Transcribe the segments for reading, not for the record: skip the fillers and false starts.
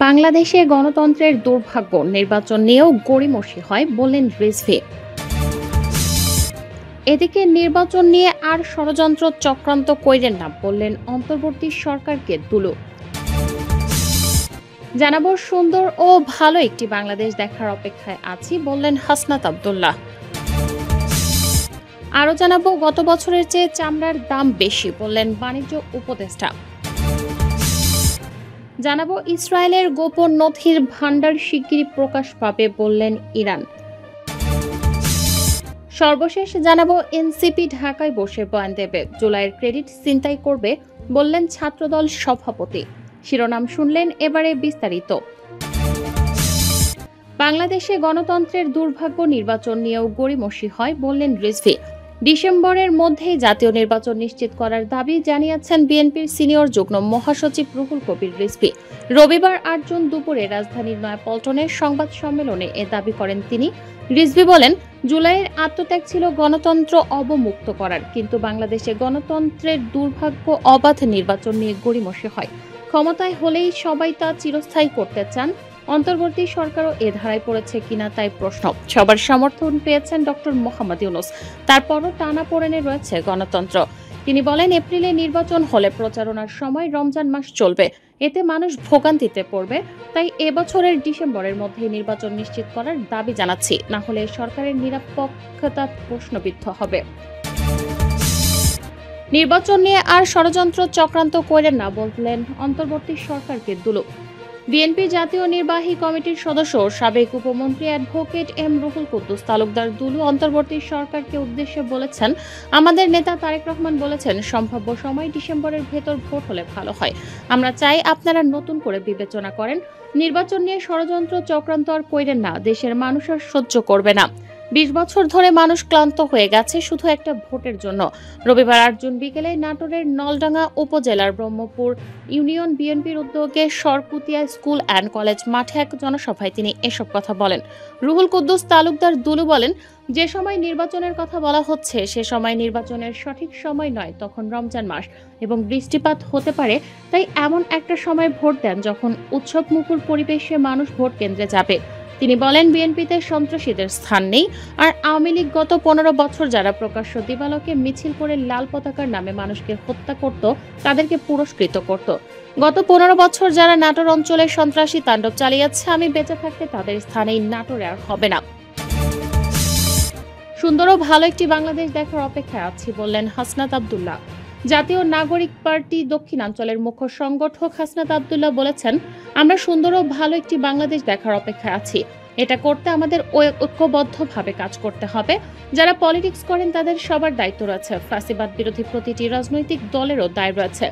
বাংলাদেশে গণতন্ত্রের দুর্ভাগ্য, নির্বাচন নিয়েও গড়িমসি হয় বললেন রিজভী। এদিকে নির্বাচন নিয়ে আর ষড়যন্ত্র চক্রান্ত কইরেন না বললেন অন্তর্বর্তী সরকারকে দুলু। জানাবো সুন্দর ও ভালো একটি বাংলাদেশ দেখার অপেক্ষায় আছি বললেন হাসনাত আব্দুল্লাহ। আরও জানাবো গত বছরের চেয়ে চামড়ার দাম বেশি বললেন বাণিজ্য উপদেষ্টা। জানাবো ইসরায়েলের গোপন নথির ভান্ডার শিগগিরই প্রকাশ পাবে বললেন ইরান। সর্বশেষ জানাবো এনসিপি ঢাকায় বসে বয়ান দেবে, জুলাইয়ের ক্রেডিট ছিনতাই করবে বললেন ছাত্রদল সভাপতি। শিরোনাম শুনলেন, এবারে বিস্তারিত। বাংলাদেশে গণতন্ত্রের দুর্ভাগ্য, নির্বাচন নিয়েও গড়িমসি হয় বললেন রিজভী। ডিসেম্বরের মধ্যেই জাতীয় নির্বাচন নিশ্চিত করার দাবি জানিয়েছেন বিএনপির সিনিয়র যুগ্ম মহাসচিব রুহুল কবির রিজভী। রবিবার ৮ জুন দুপুরে রাজধানীর নয়াপল্টনের সংবাদ সম্মেলনে এ দাবি করেন তিনি। রিজভী বলেন, জুলাইয়ের আত্মত্যাগ ছিল গণতন্ত্র অবমুক্ত করার, কিন্তু বাংলাদেশে গণতন্ত্রের দুর্ভাগ্য, অবাধ নির্বাচন নিয়ে গড়িমসি হয়। ক্ষমতায় হলেই সবাই তা চিরস্থায়ী করতে চান। অন্তর্বর্তী সরকারও এ ধারায় পড়েছে কিনা তাই প্রশ্ন। সবার সমর্থন পেয়েছেন ডক্টর মোহাম্মদ ইউনূস, তারপরও টানাপোড়েনে রয়েছে গণতন্ত্র। তিনি বলেন, এপ্রিলে নির্বাচন হলে প্রচারণার সময় রমজান মাস চলবে, এতে মানুষ ভোগান্তিতে পড়বে। তাই এবছরের ডিসেম্বরের মধ্যেই নির্বাচন নিশ্চিত করার দাবি জানাচ্ছি, না হলে সরকারের নিরপেক্ষতা প্রশ্নবিদ্ধ হবে। নির্বাচন নিয়ে আর ষড়যন্ত্র চক্রান্ত করেন না বললেন অন্তর্বর্তী সরকারকে দুলু। বিএনপি জাতীয় নির্বাহী কমিটির সদস্য সাবেক উপমন্ত্রী অ্যাডভোকেট এম রুহুল কুদ্দুস তালুকদার দুলু অন্তর্বর্তী সরকারকে উদ্দেশ্যে বলেছেন, আমাদের নেতা তারেক রহমান বলেছেন, সম্ভাব্য সময় ডিসেম্বরের ভেতর ভোট হলে ভালো হয়। আমরা চাই আপনারা নতুন করে বিবেচনা করেন। নির্বাচন নিয়ে ষড়যন্ত্র চক্রান্ত আর কইরেন না, দেশের মানুষ আর সহ্য করবে না। ২০ বছর ধরে মানুষ ক্লান্ত হয়ে গেছে শুধু একটা ভোটের জন্য। রবিবার ৮ জুন বিকেলে নাটোরের নলডাঙ্গা উপজেলার ব্রহ্মপুর ইউনিয়ন বিএনপির উদ্যোগে সরকুতিয়া স্কুল অ্যান্ড কলেজ মাঠে এক জনসভায় তিনি এসব কথা বলেন। রুহুল কুদ্দুস তালুকদার দুলু বলেন, যে সময় নির্বাচনের কথা বলা হচ্ছে সে সময় নির্বাচনের সঠিক সময় নয়, তখন রমজান মাস এবং বৃষ্টিপাত হতে পারে। তাই এমন একটা সময় ভোট দেন যখন উৎসবমুখর পরিবেশে মানুষ ভোট কেন্দ্রে যাবে। তিনি বলেন, বিএনপিতে সন্ত্রাসীদের স্থান নেই। আর আওয়ামী লীগ গত ১৫ বছর যারা প্রকাশ্য দিবালোকে মিছিল করে লাল পতাকার নামে মানুষকে হত্যা করত, তাদেরকে পুরস্কৃত করত। গত ১৫ বছর যারা নাটোর অঞ্চলে সন্ত্রাসী তাণ্ডব চালিয়েছে, আমি বেঁচে থাকতে তাদের স্থানেই নাটোরে আর হবে না। সুন্দর ও ভালো একটি বাংলাদেশ দেখার অপেক্ষায় আছি বললেন হাসনাত আব্দুল্লাহ। জাতীয় নাগরিক পার্টি দক্ষিণাঞ্চলের মুখ্য সংগঠক হাসনাত আব্দুল্লাহ বলেছেন, আমরা সুন্দর ও ভালো একটি বাংলাদেশ দেখার অপেক্ষায় আছি। এটা করতে আমাদের ঐক্যবদ্ধভাবে কাজ করতে হবে। যারা পলিটিক্স করেন তাদের সবার দায়িত্ব রয়েছে, ফ্যাসিবাদ বিরোধী প্রতিটি রাজনৈতিক দলেরও দায় রয়েছে।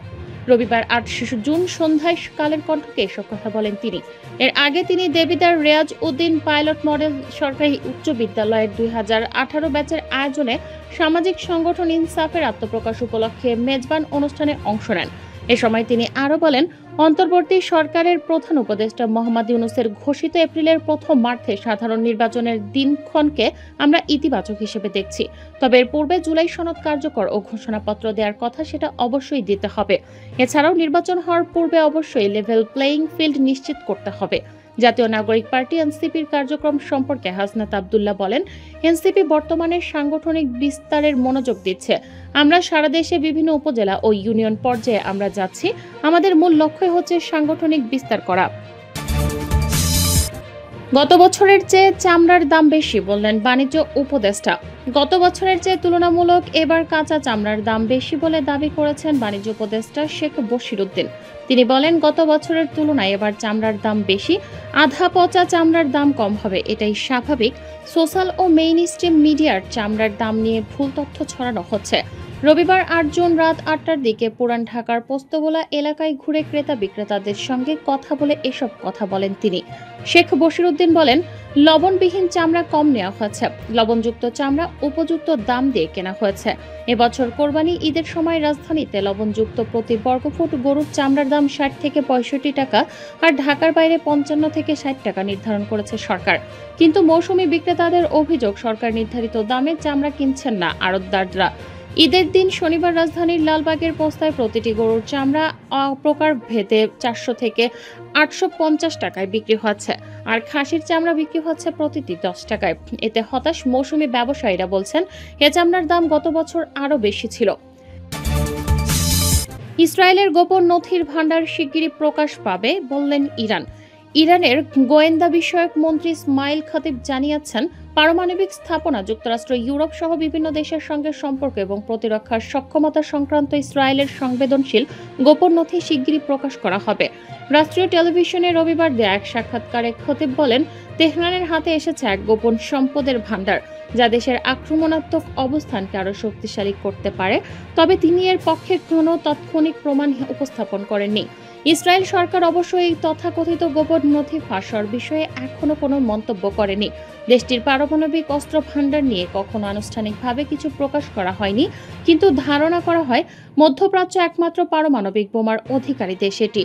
রবিবার ৮ জুন সন্ধ্যায় কালের কণ্ঠকে এসব কথা বলেন তিনি। এর আগে তিনি দেবিদার রেয়াজ উদ্দিন পাইলট মডেল সরকারি উচ্চ বিদ্যালয়ের ২০১৮ ব্যাচের আয়োজনে সামাজিক সংগঠন ইনসাফের আত্মপ্রকাশ উপলক্ষে মেজবান অনুষ্ঠানে অংশ নেন। এ সময় তিনি আরও বলেন, অন্তর্বর্তী সরকারের প্রধান উপদেষ্টা মোহাম্মদ ইউনূসের ঘোষিত এপ্রিলের প্রথমার্ধে সাধারণ নির্বাচনের দিনক্ষণকে আমরা ইতিবাচক হিসেবে দেখছি। তবে এর পূর্বে জুলাই সনদ কার্যকর ও ঘোষণাপত্র দেওয়ার কথা, সেটা অবশ্যই দিতে হবে। এছাড়াও নির্বাচন হওয়ার পূর্বে অবশ্যই লেভেল প্লেয়িং ফিল্ড নিশ্চিত করতে হবে। জাতীয় নাগরিক পার্টি এনসিপির কার্যক্রম সম্পর্কে হাসনাত আব্দুল্লাহ বলেন, এনসিপি বর্তমানে সাংগঠনিক বিস্তারের মনোযোগ দিচ্ছে। আমরা সারা দেশে বিভিন্ন উপজেলা ও ইউনিয়ন পর্যায়ে আমরা যাচ্ছি। আমাদের মূল লক্ষ্য হচ্ছে সাংগঠনিক বিস্তার করা। গত বছরের চেয়ে চামড়ার দাম বেশি বললেন বাণিজ্য উপদেষ্টা। গত বছরের চেয়ে তুলনামূলক এবার কাঁচা চামড়ার দাম বেশি বলে দাবি করেছেন বাণিজ্য উপদেষ্টা শেখ বশিরউদ্দিন। তিনি বলেন, গত বছরের তুলনায় এবার চামড়ার দাম বেশি। আধা পচা চামড়ার দাম কম হবে, এটাই স্বাভাবিক। সোশ্যাল ও মেইনস্ট্রিম মিডিয়ার চামড়ার দাম নিয়ে ভুল তথ্য ছড়ানো হচ্ছে। রবিবার ৮ জুন রাত ৮টার দিকে পুরান ঢাকার পোস্তগোলা এলাকায় ঘুরে ক্রেতা বিক্রেতাদের সঙ্গে কথা বলে এসব কথা বলেন তিনি। শেখ বশিরউদ্দিন বলেন, লবণবিহীন চামড়া কম নেওয়া হয়েছে, লবণযুক্ত চামড়া উপযুক্ত দাম দিয়ে কেনা হয়েছে। এবছর কোরবানি ঈদের সময় রাজধানীতে লবণযুক্ত প্রতি বর্গফুট গরুর চামড়ার দাম ৬০ থেকে ৬৫ টাকা আর ঢাকার বাইরে ৫৫ থেকে ৬০ টাকা নির্ধারণ করেছে সরকার। কিন্তু মৌসুমী বিক্রেতাদের অভিযোগ, সরকার নির্ধারিত দামে চামড়া কিনছেন না আড়তদাররা। ঈদের দিন শনিবার রাজধানীর লালবাগের পোস্তায় প্রতিটি গরুর চামড়া প্রকার ভেদে 400 থেকে 850 টাকায় বিক্রি হচ্ছে, আর খাসির চামড়া বিক্রি হচ্ছে প্রতিটি 10 টাকায়। এতে হতাশ মৌসুমী ব্যবসায়ীরা বলছেন, এ চামড়ার দাম গত বছর আরও বেশি ছিল। ইসরায়েলের গোপন নথির ভান্ডার শিগগিরই প্রকাশ পাবে বললেন ইরান। ইরানের গোয়েন্দা বিষয়ক মন্ত্রী ইসমাইল খতিব জানিয়েছেন, পারমাণবিক স্থাপনা, যুক্তরাষ্ট্র, ইউরোপ সহ বিভিন্ন দেশের সঙ্গে সম্পর্ক এবং প্রতিরক্ষার সক্ষমতা সংক্রান্ত ইসরায়েলের সংবেদনশীল গোপন নথি শিগগিরই প্রকাশ করা হবে। রাষ্ট্রীয় টেলিভিশনে রবিবার দেয়া এক সাক্ষাৎকারে খতিব বলেন, তেহরানের হাতে এসেছে এক গোপন সম্পদের ভান্ডার, যা দেশের আক্রমণাত্মক অবস্থানকে আরও শক্তিশালী করতে পারে। তবে তিনি এর পক্ষে কোনো তাৎক্ষণিক প্রমাণ উপস্থাপন করেননি। ইসরায়েল সরকার অবশ্য এই তথাকথিত গোপন নথি ফাঁস হওয়ার বিষয়ে এখনো কোনো মন্তব্য করেনি। দেশটির পারমাণবিক অস্ত্র ভান্ডার নিয়ে কখনো আনুষ্ঠানিকভাবে কিছু প্রকাশ করা হয়নি, কিন্তু ধারণা করা হয় মধ্যপ্রাচ্য একমাত্র পারমাণবিক বোমার অধিকারী দেশ এটি।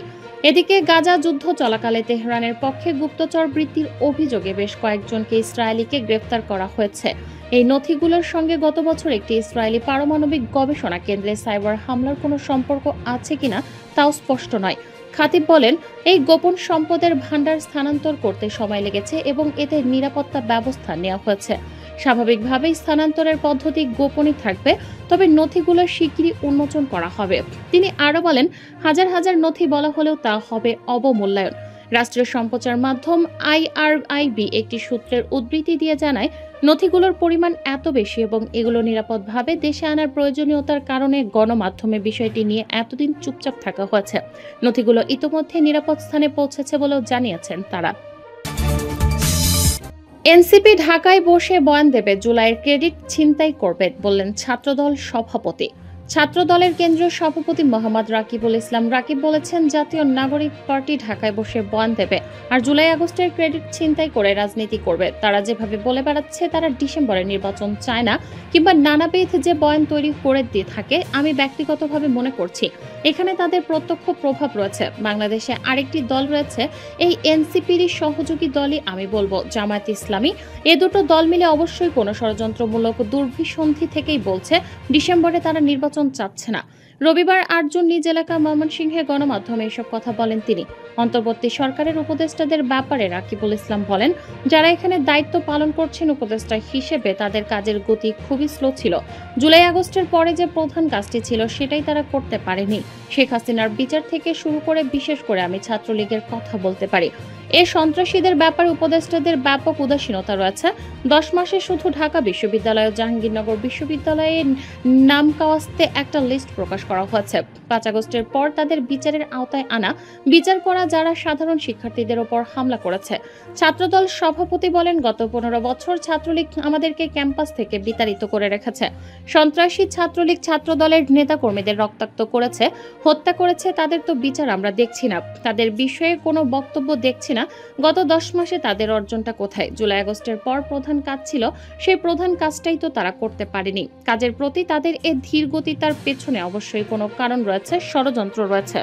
এদিকে গাজা যুদ্ধ চলাকালে তেহরানের পক্ষে গুপ্তচর বৃত্তির অভিযোগে বেশ কয়েকজনকে ইসরায়েলিকে গ্রেফতার করা হয়েছে। এই নথিগুলোর সঙ্গে গত বছর একটি ইসরায়েলি পারমাণবিক গবেষণা কেন্দ্রে সাইবার হামলার কোনো সম্পর্ক আছে কিনা তাও স্পষ্ট নয়। খাতিব বলেন, এই গোপন সম্পদের ভান্ডার স্থানান্তর করতে সময় লেগেছে এবং এতে নিরাপত্তা ব্যবস্থা নেওয়া হয়েছে। স্বাভাবিকভাবেই স্থানান্তরের পদ্ধতি গোপনই থাকবে, তবে নথিগুলো শিগগিরই উন্মোচন করা হবে। তিনি আরও বলেন, হাজার হাজার নথি বলা হলেও তা হবে অবমূল্যায়ন। রাষ্ট্রীয় সম্প্রচার মাধ্যম IRIB একটি সূত্রের উদ্ধৃতি দিয়ে জানায়, নথিগুলোর পরিমাণ এত বেশি এবং এগুলো নিরাপদভাবে দেশে আনার প্রয়োজনীয়তার কারণে গণমাধ্যমে বিষয়টি নিয়ে এতদিন চুপচাপ থাকা হয়েছে। নথিগুলো ইতোমধ্যে নিরাপদ স্থানে পৌঁছেছে বলেও জানিয়েছেন তারা। এনসিপি ঢাকায় বসে বয়ান দেবে, জুলাইয়ের ক্রেডিট ছিনতাই করবে বললেন ছাত্রদল সভাপতি। ছাত্রদলের কেন্দ্রীয় সভাপতি মোহাম্মদ রাকিবুল ইসলাম রাকিব বলেছেন, জাতীয় নাগরিক পার্টি ঢাকায় বসে বয়ান দেবে আর জুলাই আগস্টের ক্রেডিট ছিনতাই করে রাজনীতি করবে। তারা যেভাবে বলে বেড়াচ্ছে তারা ডিসেম্বরে নির্বাচন চায় না কিংবা নানাবিধ যে বয়ান তৈরি করে দিয়ে থাকে, আমি ব্যক্তিগতভাবে মনে করছি এখানে তাদের প্রত্যক্ষ প্রভাব রয়েছে। বাংলাদেশে আরেকটি দল রয়েছে, এই এনসিপির সহযোগী দলই আমি বলবো জামায়াত ইসলামী। এ দুটো দল মিলে অবশ্যই কোনো ষড়যন্ত্রমূলক দুর্বিসন্ধি থেকেই বলছে ডিসেম্বরে তারা নির্বাচন চাচ্ছে না। রবিবার ৮ জুন নিজ এলাকা ময়মনসিংহে গণমাধ্যমে এসব কথা বলেন তিনি। অন্তর্বর্তী সরকারের উপদেষ্টাদের ব্যাপারে রাকিবুল ইসলাম বলেন, যারা এখানে দায়িত্ব পালন করছেন উপদেষ্টা হিসেবে তাদের কাজের গতি খুবই স্লো ছিল। জুলাই আগস্টের পরে যে প্রধান কাজটি ছিল সেটাই তারা করতে পারেনি। শেখ হাসিনার বিচার থেকে শুরু করে বিশেষ করে আমি ছাত্রলীগের কথা বলতে পারি। এ সন্ত্রাসীদের ব্যাপারে উপদেষ্টাদের ব্যাপক উদাসীনতা রয়েছে। 10 মাসে শুধু ঢাকা বিশ্ববিদ্যালয় ও জাহাঙ্গীরনগর বিশ্ববিদ্যালয়ের নাম কাওয়াস্তে একটা লিস্ট প্রকাশ করা হয়েছে। 5 আগস্টের পর তাদের বিচারের আওতায় আনা, বিচার করা যারা সাধারণ শিক্ষার্থীদের ওপর হামলা করেছে। ছাত্রদল সভাপতি বলেন, গত 15 বছর ছাত্রলীগ আমাদেরকে ক্যাম্পাস থেকে বিতাড়িত করে রেখেছে। সন্ত্রাসী ছাত্রলীগ ছাত্রদলের নেতাকর্মীদের রক্তাক্ত করেছে, হত্যা করেছে। তাদের তো বিচার আমরা দেখছি না, তাদের বিষয়ে কোনো বক্তব্য দেখছি না। গত 10 মাসে তাদের অর্জনটা কোথায়? জুলাই আগস্টের পর প্রধান কাজ ছিল, সেই প্রধান কাজটাই তো তারা করতে পারেনি। কাজের প্রতি তাদের এ ধীর গতি, তার পেছনে অবশ্যই কোনো কারণ রয়েছে, ষড়যন্ত্র রয়েছে।